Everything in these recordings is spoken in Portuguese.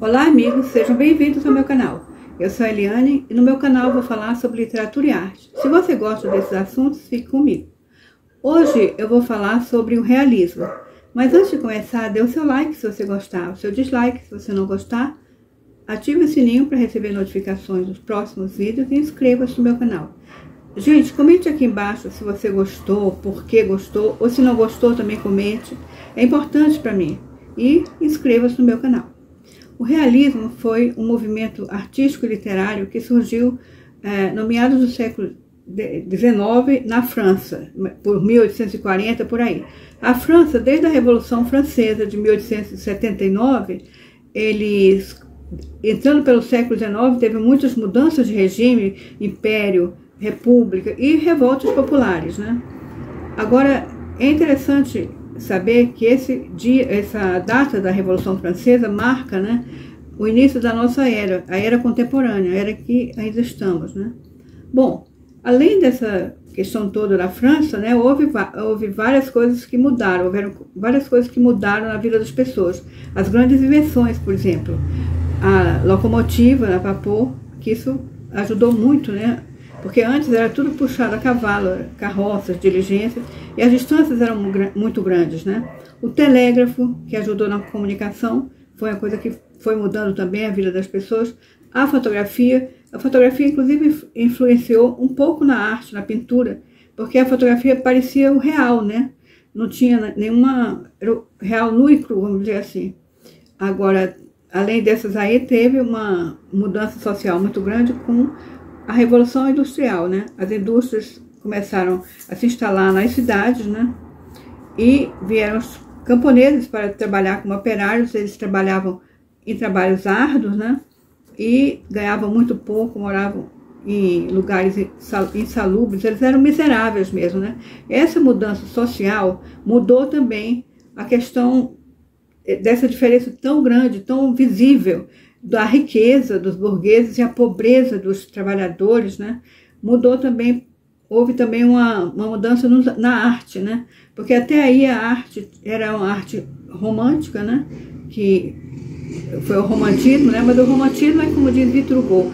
Olá amigos, sejam bem-vindos ao meu canal. Eu sou a Eliane e no meu canal vou falar sobre literatura e arte. Se você gosta desses assuntos, fique comigo. Hoje eu vou falar sobre o realismo. Mas antes de começar, dê o seu like se você gostar, o seu dislike se você não gostar. Ative o sininho para receber notificações dos próximos vídeos e inscreva-se no meu canal. Gente, comente aqui embaixo se você gostou, por que gostou, ou se não gostou também comente. É importante para mim. E inscreva-se no meu canal. O realismo foi um movimento artístico e literário que surgiu no meados do século XIX na França, por 1840, por aí. A França, desde a Revolução Francesa de 1879, eles, entrando pelo século XIX, teve muitas mudanças de regime, império, república e revoltas populares, né? Agora, é interessante saber que essa data da Revolução Francesa marca, né, o início da nossa era, a era contemporânea, a era que ainda estamos, né? Bom, além dessa questão toda da França, né, houve várias coisas que mudaram, houveram várias coisas que mudaram na vida das pessoas. As grandes invenções, por exemplo, a locomotiva a vapor, que isso ajudou muito, né? Porque antes era tudo puxado a cavalo, carroças, diligências, e as distâncias eram muito grandes, né? O telégrafo, que ajudou na comunicação, foi uma coisa que foi mudando também a vida das pessoas. A fotografia inclusive influenciou um pouco na arte, na pintura, porque a fotografia parecia o real, né? Não tinha nenhuma, era o real nu e cru, vamos dizer assim. Agora, além dessas aí, teve uma mudança social muito grande com a Revolução Industrial, né? As indústrias começaram a se instalar nas cidades, né? E vieram os camponeses para trabalhar como operários. Eles trabalhavam em trabalhos árduos, né? E ganhavam muito pouco, moravam em lugares insalubres. Eles eram miseráveis mesmo, né? Essa mudança social mudou também a questão dessa diferença tão grande, tão visível, da riqueza dos burgueses e a pobreza dos trabalhadores, né? Mudou também, houve também uma mudança na arte, né? Porque até aí a arte era uma arte romântica, né? Que foi o romantismo, né? Mas o romantismo é, como diz Victor Hugo,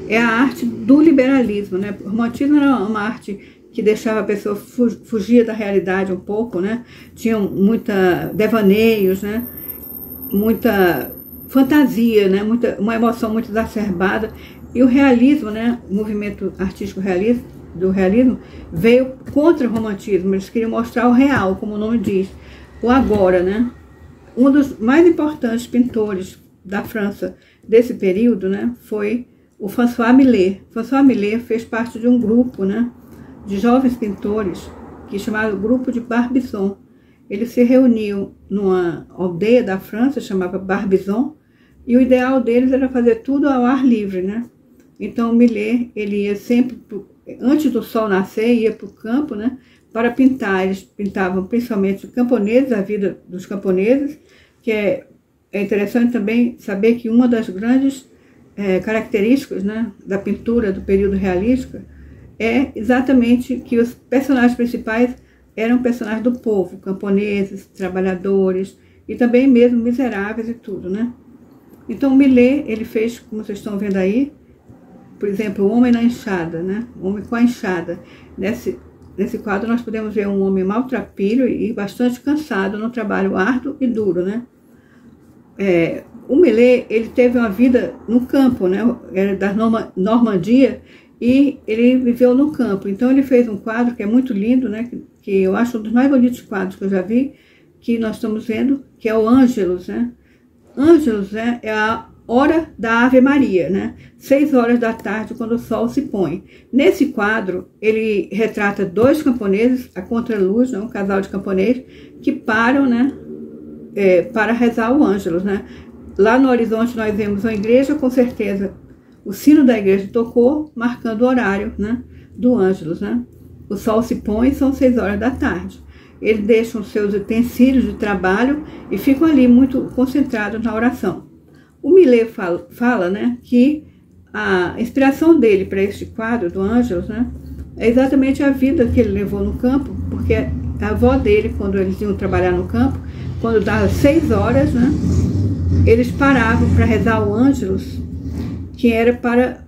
é a arte do liberalismo, né? O romantismo era uma arte que deixava a pessoa fugir da realidade um pouco, né? Tinham muita devaneios, né? Muita fantasia, né? Uma emoção muito exacerbada. E o realismo, né? O movimento artístico do realismo veio contra o romantismo. Eles queriam mostrar o real, como o nome diz, o agora, né? Um dos mais importantes pintores da França desse período, né, foi o François Millet. François Millet fez parte de um grupo, né, de jovens pintores que chamava Grupo de Barbizon. Eles se reuniam numa aldeia da França, chamava Barbizon, e o ideal deles era fazer tudo ao ar livre, né? Então o Millet, ele ia sempre, antes do sol nascer, ia para o campo, né, para pintar. Eles pintavam principalmente camponeses, a vida dos camponeses, que é interessante também saber que uma das grandes características, né, da pintura do período realístico é exatamente que os personagens principais eram personagens do povo, camponeses, trabalhadores e também mesmo miseráveis e tudo, né? Então o Millet, ele fez, como vocês estão vendo aí, por exemplo, o homem na enxada, né? O homem com a enxada. Nesse quadro nós podemos ver um homem maltrapilho e bastante cansado no trabalho árduo e duro, né? O Millet, ele teve uma vida no campo, né? Era da Normandia e ele viveu no campo. Então ele fez um quadro que é muito lindo, né? Que eu acho um dos mais bonitos quadros que eu já vi, que nós estamos vendo, que é o Ângelus, né? Ângelus, né, é a hora da Ave Maria, né? 6 horas da tarde, quando o sol se põe. Nesse quadro, ele retrata dois camponeses, a contraluz, né, um casal de camponeses, que param, né, para rezar o Ângelus, né? Lá no horizonte nós vemos uma igreja, com certeza o sino da igreja tocou, marcando o horário, né, do Ângelus, né? O sol se põe, são 6 horas da tarde. Eles deixam seus utensílios de trabalho e ficam ali muito concentrados na oração. O Millet fala, né, que a inspiração dele para este quadro do Ângelus, né, é exatamente a vida que ele levou no campo, porque a avó dele, quando eles iam trabalhar no campo, quando dava 6 horas, né, eles paravam para rezar o Ângelus, que era para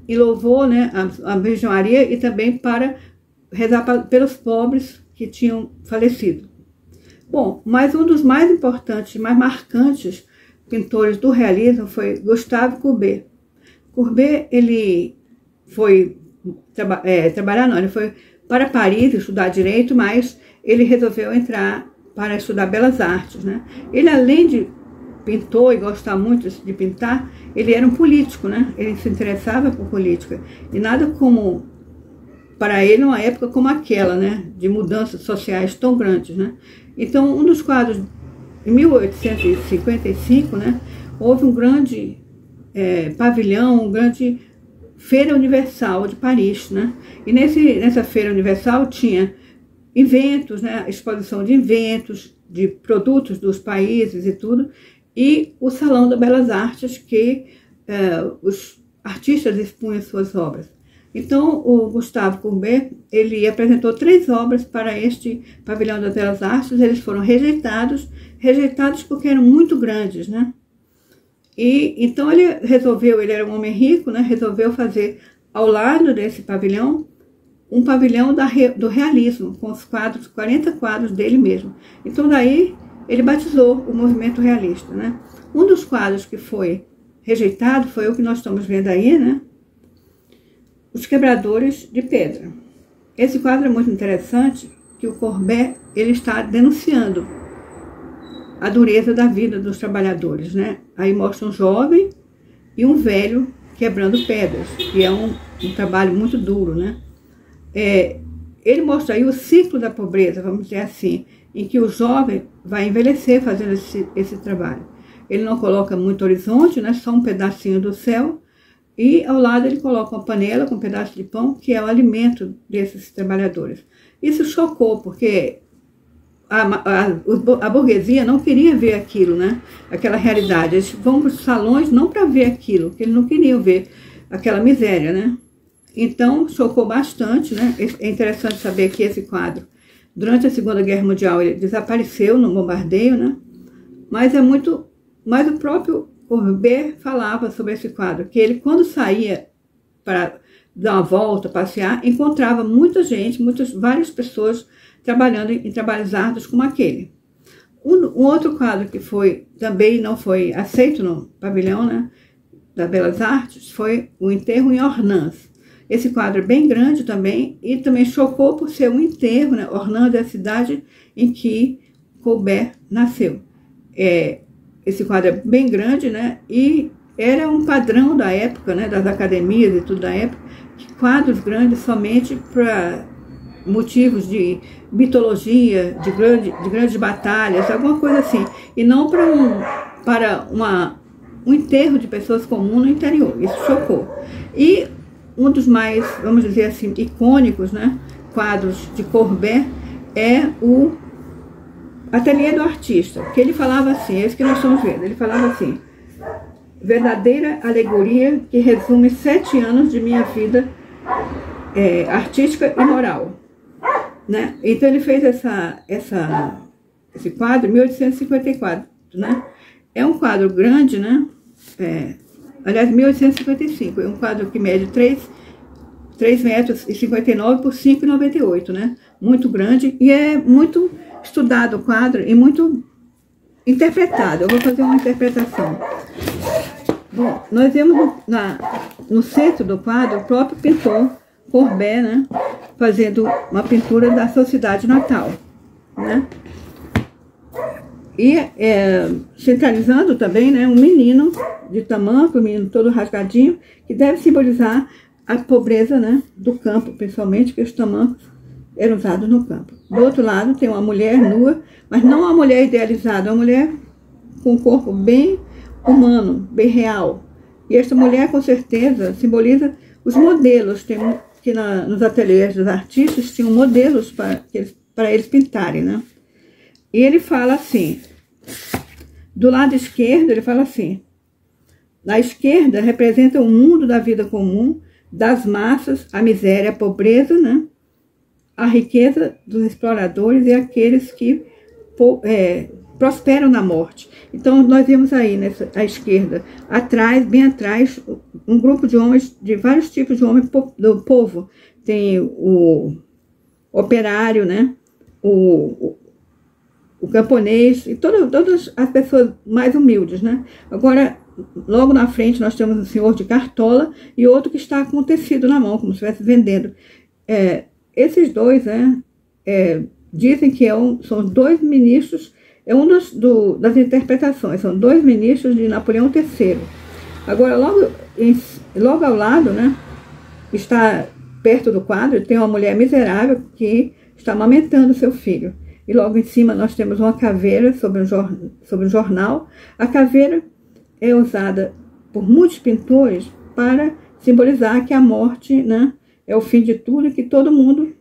em louvor, né, a Virgem Maria, e também para rezar pelos pobres que tinham falecido. Bom, mas um dos mais importantes, mais marcantes pintores do realismo foi Gustave Courbet. Courbet, ele foi ele foi para Paris estudar direito, mas ele resolveu entrar para estudar belas artes, né? Ele, além de pintor e gostar muito de pintar, ele era um político, né? Ele se interessava por política. E nada como, para ele, uma época como aquela, né? De mudanças sociais tão grandes, né? Então, um dos quadros, em 1855, né? Houve um grande pavilhão, um grande Feira Universal de Paris, né? E nessa Feira Universal tinha inventos, né? Exposição de inventos, de produtos dos países e tudo, e o Salão das Belas Artes, que os artistas expunham suas obras. Então, o Gustave Courbet, ele apresentou 3 obras para este Pavilhão das Belas Artes. Eles foram rejeitados porque eram muito grandes, né? E então ele era um homem rico, né? Resolveu fazer ao lado desse pavilhão um pavilhão do realismo, com os 40 quadros dele mesmo. Então daí ele batizou o movimento realista, né? Um dos quadros que foi rejeitado foi o que nós estamos vendo aí, né? Os Quebradores de Pedra. Esse quadro é muito interessante, que o Courbet, ele está denunciando a dureza da vida dos trabalhadores, né? Aí mostra um jovem e um velho quebrando pedras, que é um trabalho muito duro, né? Ele mostra aí o ciclo da pobreza, vamos dizer assim, em que o jovem vai envelhecer fazendo esse trabalho. Ele não coloca muito horizonte, né? Só um pedacinho do céu, e ao lado ele coloca uma panela com um pedaço de pão, que é o alimento desses trabalhadores. Isso chocou, porque a burguesia não queria ver aquilo, né? Aquela realidade. Eles vão para os salões não para ver aquilo, porque eles não queriam ver aquela miséria, né? Então, chocou bastante, né? É interessante saber que esse quadro, durante a Segunda Guerra Mundial, ele desapareceu no bombardeio, né? Mas o próprio Courbet falava sobre esse quadro, que ele, quando saía para dar uma volta, passear, encontrava muita gente, várias pessoas trabalhando em trabalhos árduos como aquele. Um outro quadro que também não foi aceito no pavilhão, né, das Belas Artes, foi o Enterro em Ornans. Esse quadro é bem grande também, e também chocou por ser um enterro, né? Ornans é a cidade em que Courbet nasceu. Esse quadro é bem grande, né? E era um padrão da época, né? Das academias e tudo da época, que quadros grandes somente para motivos de mitologia, de grandes batalhas, alguma coisa assim, e não para um enterro de pessoas comuns no interior. Isso chocou. E um dos mais, vamos dizer assim, icônicos, né, quadros de Courbet é o Ateliê do Artista, que ele falava assim, esse que nós estamos vendo, ele falava assim: verdadeira alegoria que resume 7 anos de minha vida artística e moral, né? Então ele fez esse quadro em 1854, né? É um quadro grande, né? Aliás, 1855, é um quadro que mede 3,59 metros por 5,98, né? Muito grande, e é muito estudado o quadro e muito interpretado. Eu vou fazer uma interpretação. Bom, nós vemos no centro do quadro o próprio pintor Courbet, né? Fazendo uma pintura da sua cidade natal, né? E centralizando também, né, um menino de tamanco, um menino todo rasgadinho, que deve simbolizar a pobreza, né, do campo, principalmente, que os tamancos eram usados no campo. Do outro lado tem uma mulher nua, mas não uma mulher idealizada, uma mulher com um corpo bem humano, bem real. E esta mulher, com certeza, simboliza os modelos, que nos ateliês dos artistas tinham modelos para eles pintarem, né? E ele fala assim, do lado esquerdo, ele fala assim: na esquerda representa o mundo da vida comum, das massas, a miséria, a pobreza, né? A riqueza dos exploradores e aqueles que prosperam na morte. Então, nós vimos aí, à esquerda, atrás, bem atrás, um grupo de homens, de vários tipos de homens do povo. Tem o operário, né? O camponês e todas as pessoas mais humildes, né? Agora, logo na frente, nós temos um senhor de cartola e outro que está com tecido na mão, como se estivesse vendendo. Esses dois, né? Dizem que são dois ministros, das interpretações, são dois ministros de Napoleão III. Agora, logo ao lado, né? Está perto do quadro, tem uma mulher miserável que está amamentando seu filho. E logo em cima nós temos uma caveira sobre um jornal. A caveira é usada por muitos pintores para simbolizar que a morte, né, é o fim de tudo e que todo mundo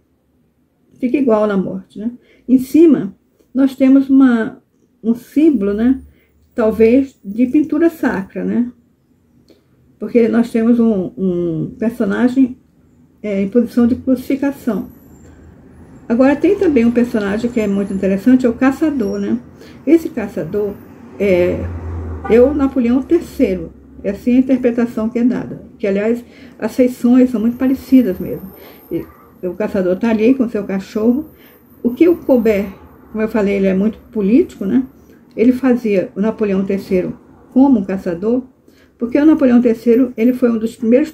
fica igual na morte, né? Em cima nós temos um símbolo, né, talvez de pintura sacra, né? Porque nós temos um personagem em posição de crucificação. Agora, tem também um personagem que é muito interessante, é o caçador, né? Esse caçador é o Napoleão III. É assim a interpretação que é dada. Que, aliás, as feições são muito parecidas mesmo. E o caçador está ali com seu cachorro. O que o Colbert, como eu falei, ele é muito político, né? Ele fazia o Napoleão III como um caçador, porque o Napoleão III, ele foi um dos primeiros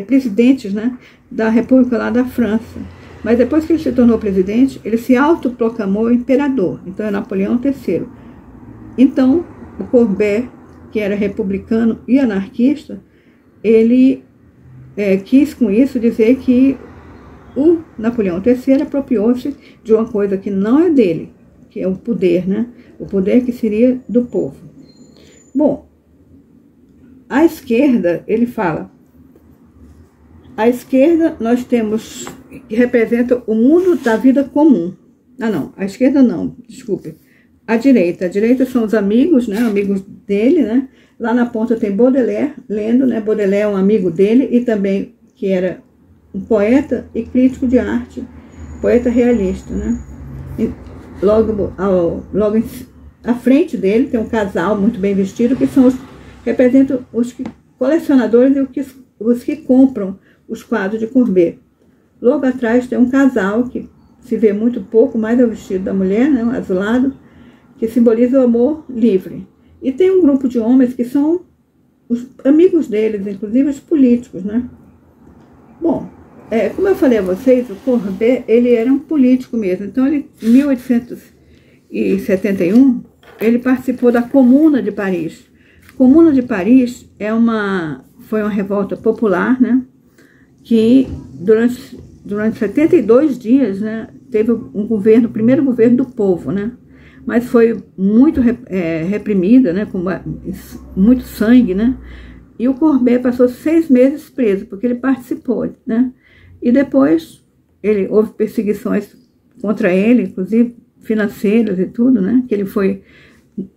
presidentes, né, da República lá da França. Mas depois que ele se tornou presidente, ele se autoproclamou imperador. Então é Napoleão III. Então, o Colbert, que era republicano e anarquista, ele quis com isso dizer que o Napoleão III apropriou-se de uma coisa que não é dele, que é o poder, né? O poder que seria do povo. Bom, à esquerda, ele fala... À esquerda, nós temos que representa o mundo da vida comum. Não, à esquerda não, desculpe. À direita são os amigos, né? Amigos dele, né? Lá na ponta tem Baudelaire, lendo, né? Baudelaire é um amigo dele e também que era um poeta e crítico de arte, poeta realista, né? E logo à frente dele tem um casal muito bem vestido, que representam os colecionadores e os que compram os quadros de Courbet. Logo atrás tem um casal que se vê muito pouco, mais é o vestido da mulher, né, um azulado, que simboliza o amor livre. E tem um grupo de homens que são os amigos deles, inclusive os políticos, né? Bom, como eu falei a vocês, o Courbet, ele era um político mesmo. Então, em 1871, ele participou da Comuna de Paris. Comuna de Paris foi uma revolta popular, né? Que durante 72 dias, né, teve o primeiro governo do povo, né, mas foi muito reprimida, né, com muito sangue, né, e o Courbet passou 6 meses preso, porque ele participou, né, e depois houve perseguições contra ele, inclusive financeiras e tudo, né, que ele foi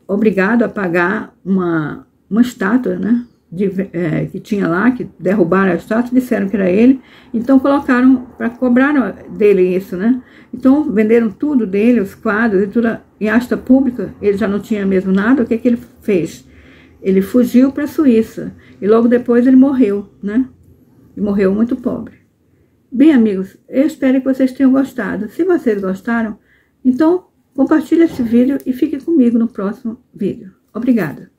obrigado a pagar uma estátua, né, que tinha lá, que derrubaram a estátua, disseram que era ele, então cobraram dele isso, né? Então venderam tudo dele, os quadros e tudo em asta pública. Ele já não tinha mesmo nada. O que ele fez? Ele fugiu para a Suíça e logo depois ele morreu, né? E morreu muito pobre. Bem, amigos, eu espero que vocês tenham gostado. Se vocês gostaram, então compartilhe esse vídeo e fique comigo no próximo vídeo. Obrigada.